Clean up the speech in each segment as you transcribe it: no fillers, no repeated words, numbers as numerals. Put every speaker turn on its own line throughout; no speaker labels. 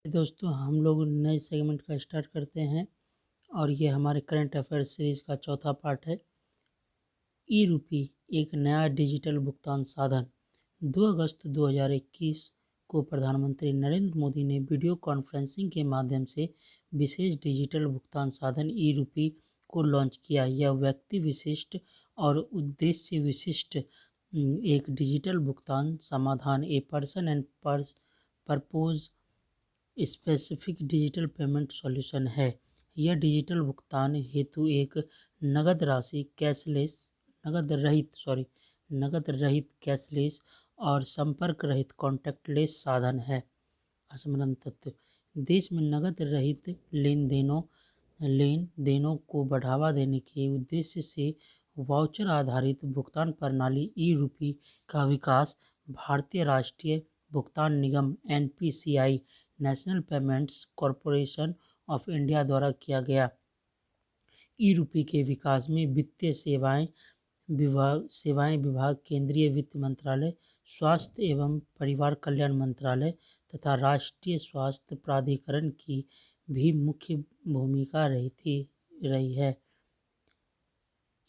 दोस्तों हम लोग नए सेगमेंट का स्टार्ट करते हैं और ये हमारे करंट अफेयर्स सीरीज़ का चौथा पार्ट है। ई रूपी एक नया डिजिटल भुगतान साधन। 2 अगस्त 2021 को प्रधानमंत्री नरेंद्र मोदी ने वीडियो कॉन्फ्रेंसिंग के माध्यम से विशेष डिजिटल भुगतान साधन ई रूपी को लॉन्च किया। यह व्यक्ति विशिष्ट और उद्देश्य विशिष्ट एक डिजिटल भुगतान समाधान a person and purpose specific digital payment solution है। यह डिजिटल भुगतान हेतु एक नगद रहित कैशलेस और संपर्क रहित कॉन्टैक्टलेस साधन है। स्मरण तथ्य: देश में नगद रहित लेन देनों को बढ़ावा देने के उद्देश्य से वाउचर आधारित भुगतान प्रणाली ई रूपी का विकास भारतीय राष्ट्रीय भुगतान निगम (एनपीसीआई) national payments corporation of India द्वारा किया गया। ई रूपी के विकास में वित्तीय सेवाएं विभाग, केंद्रीय वित्त मंत्रालय, स्वास्थ्य एवं परिवार कल्याण मंत्रालय तथा राष्ट्रीय स्वास्थ्य प्राधिकरण की भी मुख्य भूमिका रही है।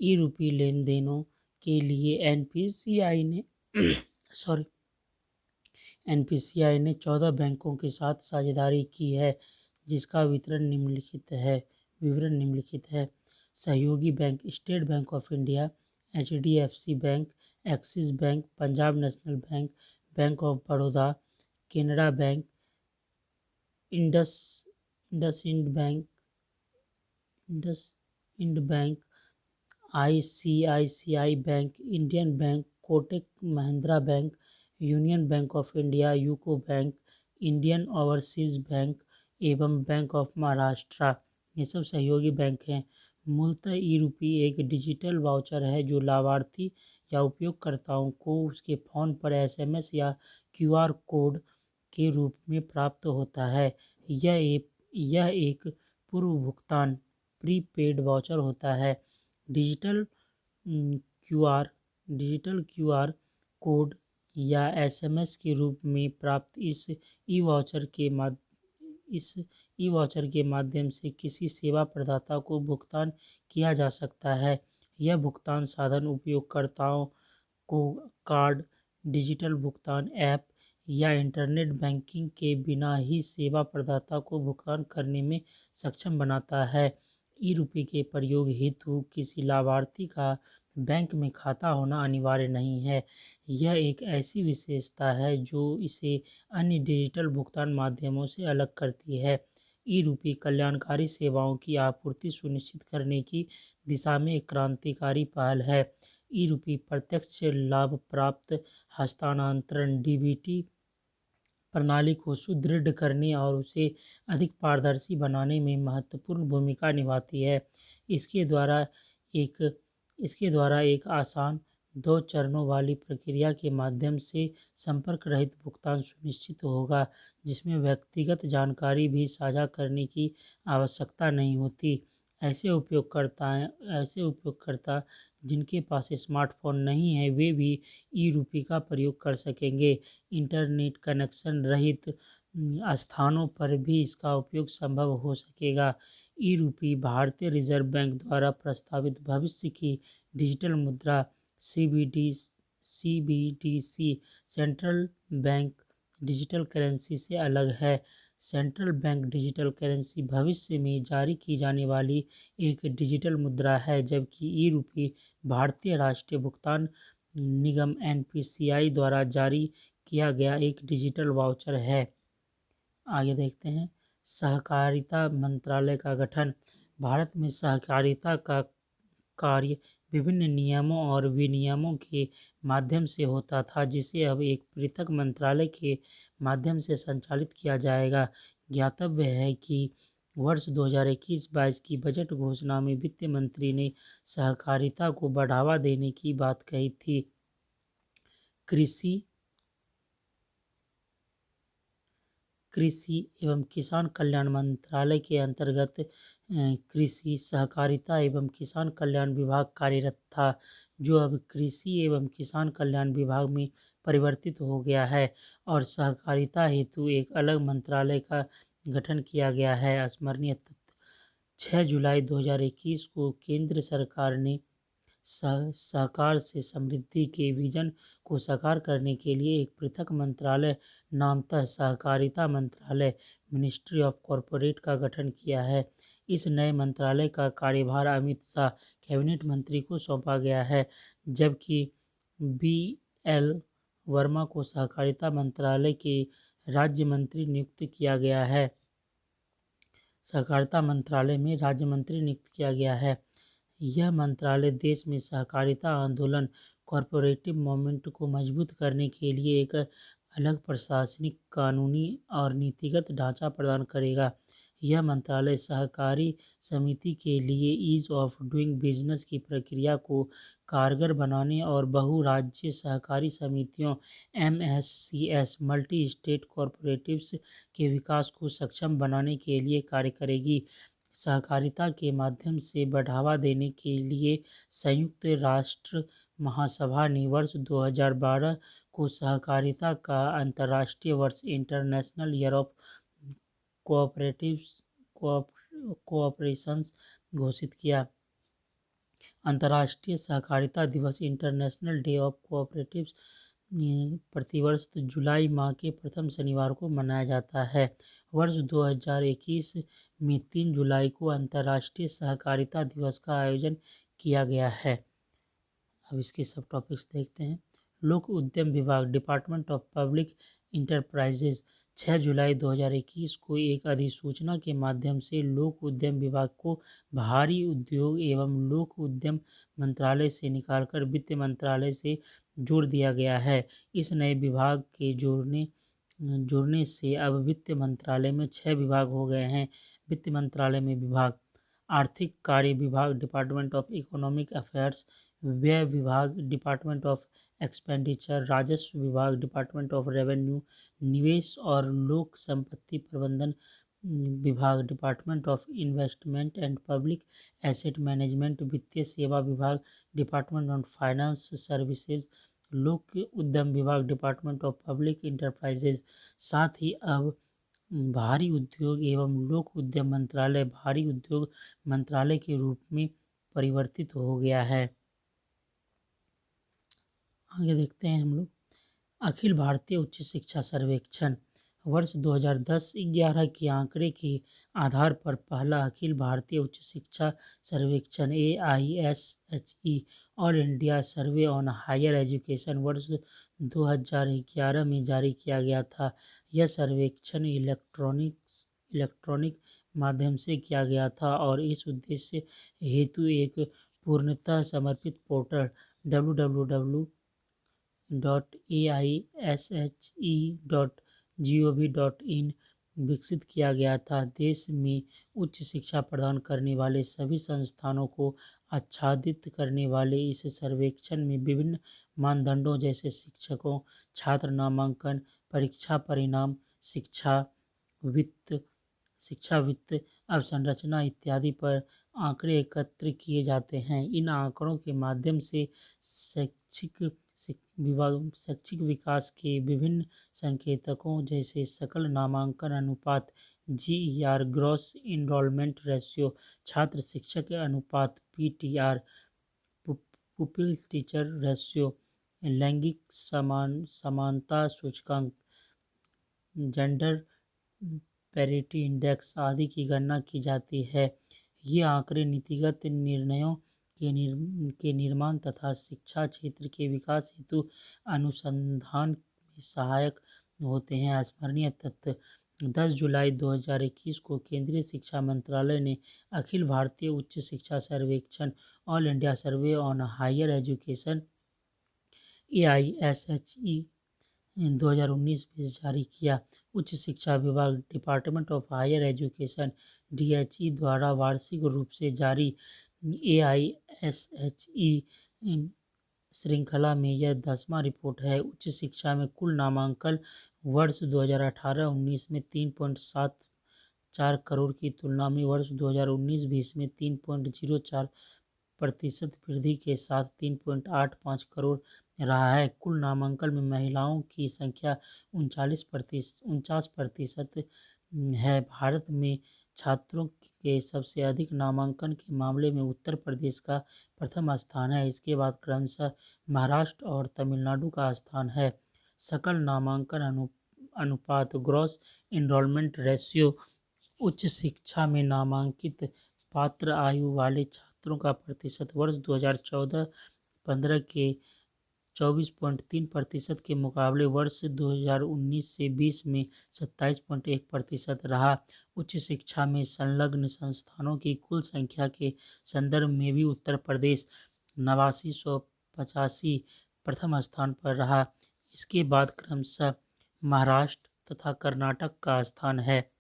ई रूपी लेन देनों के लिए एनपीसीआई ने 14 बैंकों के साथ साझेदारी की है, जिसका विवरण निम्नलिखित है। सहयोगी bank: state bank of India, HDFC bank, axis bank, Punjab national bank, bank of Baroda, Canara bank, IndusInd bank, ICICI bank, Indian bank, Kotak Mahindra bank, union bank of India, UCO bank, Indian overseas bank एवं बैंक ऑफ महाराष्ट्र। ये सब सहयोगी bank हैं। मूलतः ई रूपी एक digital voucher है जो लाभार्थी या उपयोगकर्ताओं को उसके फ़ोन पर एसएमएस या क्यूआर कोड के रूप में प्राप्त होता है। यह एक पूर्व भुगतान प्रीपेड वाउचर होता है। डिजिटल क्यूआर कोड या एसएमएस के रूप में प्राप्त इस ई वाउचर के माध्यम से किसी सेवा प्रदाता को भुगतान किया जा सकता है। यह भुगतान साधन उपयोगकर्ताओं को कार्ड, डिजिटल भुगतान ऐप या इंटरनेट बैंकिंग के बिना ही सेवा प्रदाता को भुगतान करने में सक्षम बनाता है। ई रूपी के प्रयोग हेतु किसी लाभार्थी का बैंक में खाता होना अनिवार्य नहीं है। यह एक ऐसी विशेषता है जो इसे अन्य डिजिटल भुगतान माध्यमों से अलग करती है। ई रूपी कल्याणकारी सेवाओं की आपूर्ति सुनिश्चित करने की दिशा में एक क्रांतिकारी पहल है। ई रूपी प्रत्यक्ष लाभ प्राप्त हस्तांतरण डीबीटी प्रणाली को सुदृढ़ करने और उसे अधिक पारदर्शी बनाने में महत्वपूर्ण भूमिका निभाती है। इसके द्वारा एक आसान 2 चरणों वाली प्रक्रिया के माध्यम से संपर्क रहित भुगतान सुनिश्चित होगा, जिसमें व्यक्तिगत जानकारी भी साझा करने की आवश्यकता नहीं होती। ऐसे उपयोगकर्ता जिनके पास स्मार्टफोन नहीं है, वे भी ई रूपी का प्रयोग कर सकेंगे। इंटरनेट कनेक्शन रहित स्थानों पर भी इसका उपयोग संभव हो सकेगा। ई रूपी भारतीय रिजर्व बैंक द्वारा प्रस्तावित भविष्य की डिजिटल मुद्रा CBDC central bank digital currency से अलग है। सेंट्रल बैंक डिजिटल करेंसी भविष्य में जारी की जाने वाली एक डिजिटल मुद्रा है, जबकि ई रूपी भारतीय राष्ट्रीय भुगतान निगम एनपीसीआई द्वारा जारी किया गया एक डिजिटल वाउचर है। आगे देखते हैं। सहकारिता मंत्रालय का गठन। भारत में सहकारिता का कार्य विभिन्न नियमों और विनियमों के माध्यम से होता था, जिसे अब एक पृथक मंत्रालय के माध्यम से संचालित किया जाएगा। ज्ञातव्य है कि वर्ष 2021-22 की बजट घोषणा में वित्त मंत्री ने सहकारिता को बढ़ावा देने की बात कही थी। कृषि एवं किसान कल्याण मंत्रालय के अंतर्गत कृषि, सहकारिता एवं किसान कल्याण विभाग कार्यरत था, जो अब कृषि एवं किसान कल्याण विभाग में परिवर्तित हो गया है और सहकारिता हेतु एक अलग मंत्रालय का गठन किया गया है। स्मरणीय तथ्य: 6 जुलाई 2021 को केंद्र सरकार ने सहकार से समृद्धि के विजन को साकार करने के लिए एक पृथक मंत्रालय नामतः सहकारिता मंत्रालय मिनिस्ट्री ऑफ कॉरपोरेट का गठन किया है। इस नए मंत्रालय का कार्यभार अमित शाह कैबिनेट मंत्री को सौंपा गया है, जबकि बी.एल. वर्मा को सहकारिता मंत्रालय के राज्य मंत्री नियुक्त किया गया है। सहकारिता मंत्रालय में राज्य मंत्री नियुक्त किया गया है। यह मंत्रालय देश में सहकारिता आंदोलन कॉरपोरेटिव मूवमेंट को मजबूत करने के लिए एक अलग प्रशासनिक, कानूनी और नीतिगत ढांचा प्रदान करेगा। यह मंत्रालय सहकारी समिति के लिए ईज ऑफ डूइंग बिजनेस की प्रक्रिया को कारगर बनाने और बहु-राज्य सहकारी समितियों (MSCs) मल्टी स्टेट कॉरपोरेटिव्स के विकास को सक्षम बनाने के लिए कार्य करेगी। सहकारिता के माध्यम से बढ़ावा देने के लिए संयुक्त राष्ट्र महासभा ने वर्ष 2012 को सहकारिता का अंतर्राष्ट्रीय वर्ष इंटरनेशनल ईयर ऑफ कोऑपरेशंस घोषित किया। अंतर्राष्ट्रीय सहकारिता दिवस इंटरनेशनल डे ऑफ कोऑपरेटिव्स प्रतिवर्ष जुलाई माह के प्रथम शनिवार को मनाया जाता है। वर्ष 2021 में 3 जुलाई को अंतर्राष्ट्रीय सहकारिता दिवस का आयोजन किया गया है। अब इसके सब टॉपिक्स देखते हैं। लोक उद्यम विभाग डिपार्टमेंट ऑफ पब्लिक इंटरप्राइजेज 6 जुलाई 2021 को एक अधिसूचना के माध्यम से लोक उद्यम विभाग को भारी उद्योग एवं लोक उद्यम मंत्रालय से निकालकर वित्त मंत्रालय से जोड़ दिया गया है। इस नए विभाग के जुड़ने से अब वित्त मंत्रालय में 6 विभाग हो गए हैं। वित्त मंत्रालय में विभाग: आर्थिक कार्य विभाग डिपार्टमेंट ऑफ इकोनॉमिक अफेयर्स, व्यय विभाग डिपार्टमेंट ऑफ एक्सपेंडिचर, राजस्व विभाग डिपार्टमेंट ऑफ रेवेन्यू, निवेश और लोक संपत्ति प्रबंधन विभाग department of investment and public asset management, वित्तीय सेवा विभाग डिपार्टमेंट ऑफ फाइनेंस सर्विसेज, लोक उद्यम विभाग डिपार्टमेंट ऑफ पब्लिक इंटरप्राइजेज। साथ ही अब भारी उद्योग एवं लोक उद्यम मंत्रालय भारी उद्योग मंत्रालय के रूप में परिवर्तित हो गया है। आगे देखते हैं हम लोग। अखिल भारतीय उच्च शिक्षा सर्वेक्षण वर्ष 2010-11 के आंकड़े के आधार पर पहला अखिल भारतीय उच्च शिक्षा सर्वेक्षण AISHE all India survey on higher education वर्ष 2011 में जारी किया गया था। यह सर्वेक्षण इलेक्ट्रॉनिक माध्यम से किया गया था और इस उद्देश्य हेतु एक पूर्णतः समर्पित पोर्टल www.aishe.gov.in विकसित किया गया था। देश में उच्च शिक्षा प्रदान करने वाले सभी संस्थानों को आच्छादित करने वाले इस सर्वेक्षण में विभिन्न मानदंडों जैसे शिक्षकों, छात्र नामांकन, परीक्षा परिणाम, शिक्षा वित्त, अवसंरचना इत्यादि पर आंकड़े एकत्र किए जाते हैं। इन आंकड़ों के माध्यम से शैक्षिक विकास के विभिन्न संकेतकों जैसे सकल नामांकन अनुपात GER, ग्रॉस इनरोलमेंट रेशियो, छात्र शिक्षक अनुपात PTR, पुपिल टीचर रेशियो, लैंगिक समानता सूचकांक, जेंडर पैरिटी इंडेक्स आदि की गणना की जाती है। ये आंकड़े नीतिगत निर्णयों के निर्माण तथा शिक्षा क्षेत्र के विकास हेतु अनुसंधान में सहायक होते हैं। स्मरणीय तथ्य: 10 जुलाई 2021 को केंद्रीय शिक्षा मंत्रालय ने अखिल भारतीय उच्च शिक्षा सर्वेक्षण all India survey on higher education AISHE 2019 में जारी किया। उच्च शिक्षा विभाग department of higher education DHE द्वारा वार्षिक रूप से जारी AISHE श्रृंखला में यह 10वां रिपोर्ट है। उच्च शिक्षा में कुल नामांकन वर्ष 2018-19 में 3.74 करोड़ की तुलना में वर्ष 2019-20 में 3.04% वृद्धि के साथ 3.85 करोड़ रहा है। कुल नामांकन में महिलाओं की संख्या 49% है। भारत में छात्रों के सबसे अधिक नामांकन के मामले में उत्तर प्रदेश का प्रथम स्थान है। इसके बाद क्रमशः महाराष्ट्र और तमिलनाडु का स्थान है। सकल नामांकन अनुपात ग्रॉस इनरोलमेंट रेशियो उच्च शिक्षा में नामांकित पात्र आयु वाले छात्रों का प्रतिशत वर्ष 2014-15 के 24.3% के मुकाबले वर्ष 2019 से 20 में 27.1% रहा। उच्च शिक्षा में संलग्न संस्थानों की कुल संख्या के संदर्भ में भी उत्तर प्रदेश 8985 प्रथम स्थान पर रहा। इसके बाद क्रमशः महाराष्ट्र तथा कर्नाटक का स्थान है।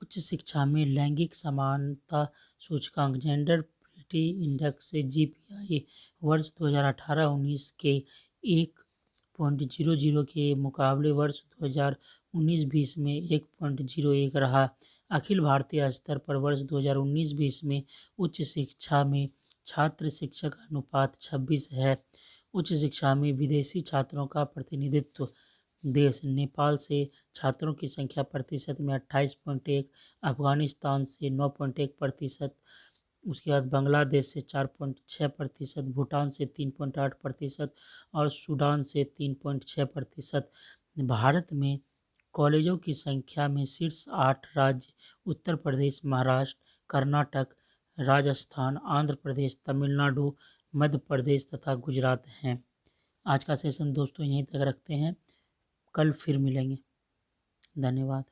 उच्च शिक्षा में लैंगिक समानता सूचकांक जेंडर प्रिटी इंडेक्स GPI वर्ष 2018-19 के 1.00 के मुकाबले वर्ष 2019-20 में 1.01 रहा। अखिल भारतीय स्तर पर वर्ष 2019-20 में उच्च शिक्षा में छात्र शिक्षक अनुपात 26 है। उच्च शिक्षा में विदेशी छात्रों का प्रतिनिधित्व देश नेपाल से छात्रों की संख्या प्रतिशत में 28.1, अफगानिस्तान से 9.1%, उसके बाद बांग्लादेश से 4.6%, भूटान से 3.8% और सूडान से 3.6%। भारत में कॉलेजों की संख्या में शीर्ष 8 राज्य उत्तर प्रदेश, महाराष्ट्र, कर्नाटक, राजस्थान, आंध्र प्रदेश, तमिलनाडु, मध्य प्रदेश तथा गुजरात हैं। आज का सेशन दोस्तों यहीं तक रखते हैं। कल फिर मिलेंगे। धन्यवाद।